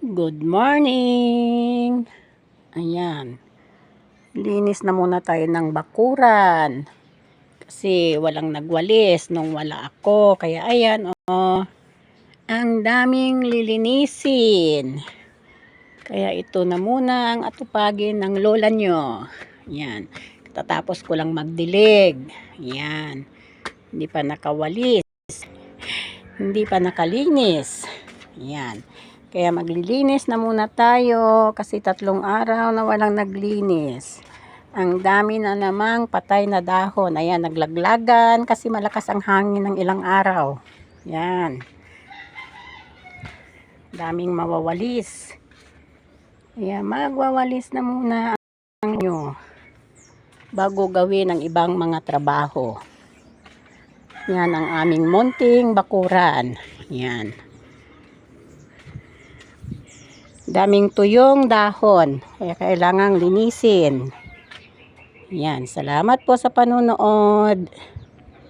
Good morning! Ayan. Linis na muna tayo ng bakuran. Kasi walang nagwalis nung wala ako. Kaya ayan, oh. Ang daming lilinisin. Kaya ito na muna ang atupagin ng lola nyo. Ayan. Tatapos ko lang magdilig. Ayan. Hindi pa nakawalis. Hindi pa nakalinis. Ayan. Kaya maglilinis na muna tayo kasi 3 araw na walang naglinis. Ang dami na namang patay na dahon. Ayan, naglaglagan kasi malakas ang hangin ng ilang araw. Ayan. Daming mawawalis. Ayan, magwawalis na muna ang nyo bago gawin ang ibang mga trabaho. Yan ang aming munting bakuran. Yan. Daming tuyong dahon. Kaya kailangang linisin. Yan. Salamat po sa panonood.